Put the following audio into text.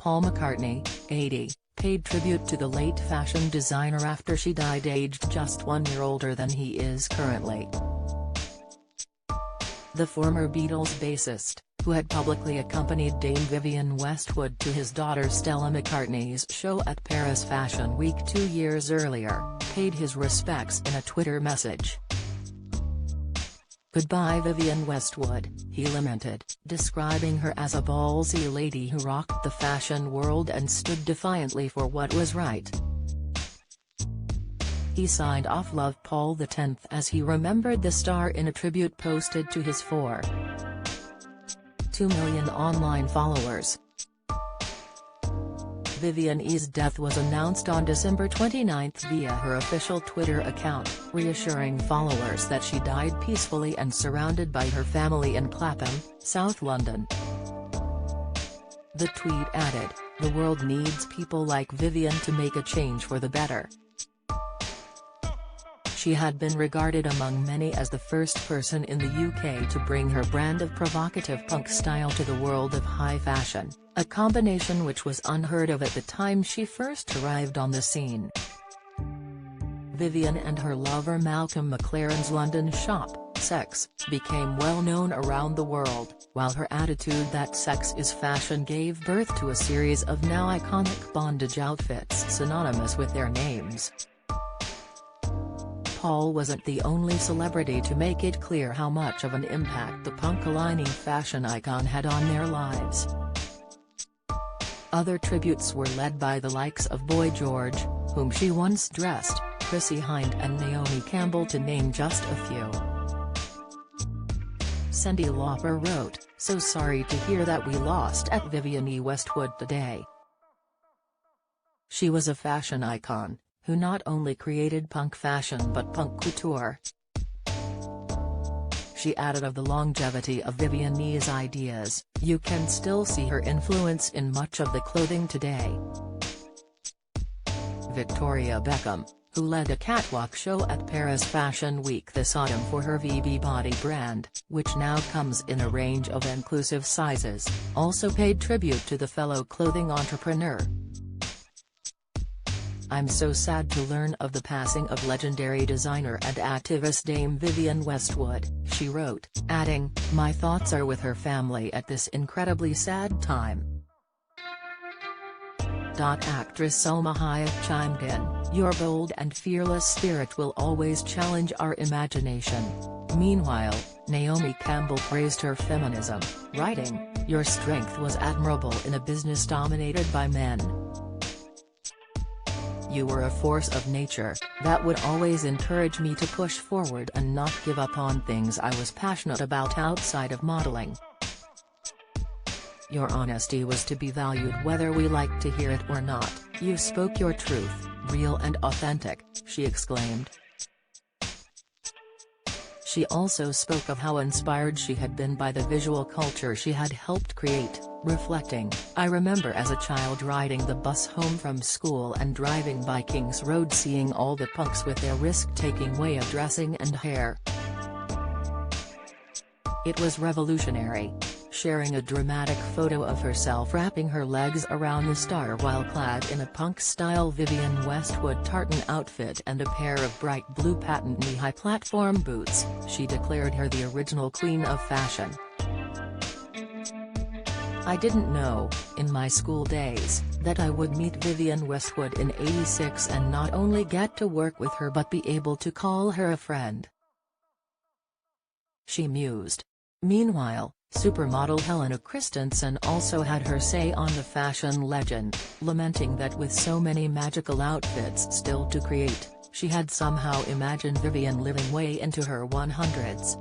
Paul McCartney, 80, paid tribute to the late fashion designer after she died aged just 1 year older than he is currently. The former Beatles bassist, who had publicly accompanied Dame Vivienne Westwood to his daughter Stella McCartney's show at Paris Fashion Week 2 years earlier, paid his respects in a Twitter message. "Goodbye Vivienne Westwood," he lamented, describing her as a ballsy lady who rocked the fashion world and stood defiantly for what was right. He signed off "Love Paul X" as he remembered the star in a tribute posted to his 4.2 million online followers. Vivienne's death was announced on December 29 via her official Twitter account, reassuring followers that she died peacefully and surrounded by her family in Clapham, South London. The tweet added, "The world needs people like Vivienne to make a change for the better." She had been regarded among many as the first person in the UK to bring her brand of provocative punk style to the world of high fashion, a combination which was unheard of at the time she first arrived on the scene. Vivienne and her lover Malcolm McLaren's London shop, Sex, became well known around the world, while her attitude that sex is fashion gave birth to a series of now iconic bondage outfits synonymous with their names. Paul wasn't the only celebrity to make it clear how much of an impact the punk-aligning fashion icon had on their lives. Other tributes were led by the likes of Boy George, whom she once dressed, Chrissie Hynde and Naomi Campbell to name just a few. Cyndi Lauper wrote, "So sorry to hear that we lost at Vivienne Westwood today. She was a fashion icon, who not only created punk fashion but punk couture." She added of the longevity of Vivienne's ideas, "You can still see her influence in much of the clothing today." Victoria Beckham, who led a catwalk show at Paris Fashion Week this autumn for her VB Body brand, which now comes in a range of inclusive sizes, also paid tribute to the fellow clothing entrepreneur. "I'm so sad to learn of the passing of legendary designer and activist Dame Vivienne Westwood," she wrote, adding, "My thoughts are with her family at this incredibly sad time." Actress Salma Hayek chimed in, "Your bold and fearless spirit will always challenge our imagination." Meanwhile, Naomi Campbell praised her feminism, writing, "Your strength was admirable in a business dominated by men. You were a force of nature, that would always encourage me to push forward and not give up on things I was passionate about outside of modeling. Your honesty was to be valued whether we liked to hear it or not. You spoke your truth, real and authentic," she exclaimed. She also spoke of how inspired she had been by the visual culture she had helped create, reflecting, "I remember as a child riding the bus home from school and driving by King's Road seeing all the punks with their risk-taking way of dressing and hair. It was revolutionary." Sharing a dramatic photo of herself wrapping her legs around the star while clad in a punk-style Vivienne Westwood tartan outfit and a pair of bright blue patent knee-high platform boots, she declared her the original queen of fashion. "I didn't know, in my school days, that I would meet Vivienne Westwood in '86 and not only get to work with her but be able to call her a friend," she mused. Meanwhile, supermodel Helena Christensen also had her say on the fashion legend, lamenting that with so many magical outfits still to create, she had somehow imagined Vivienne living way into her 100s.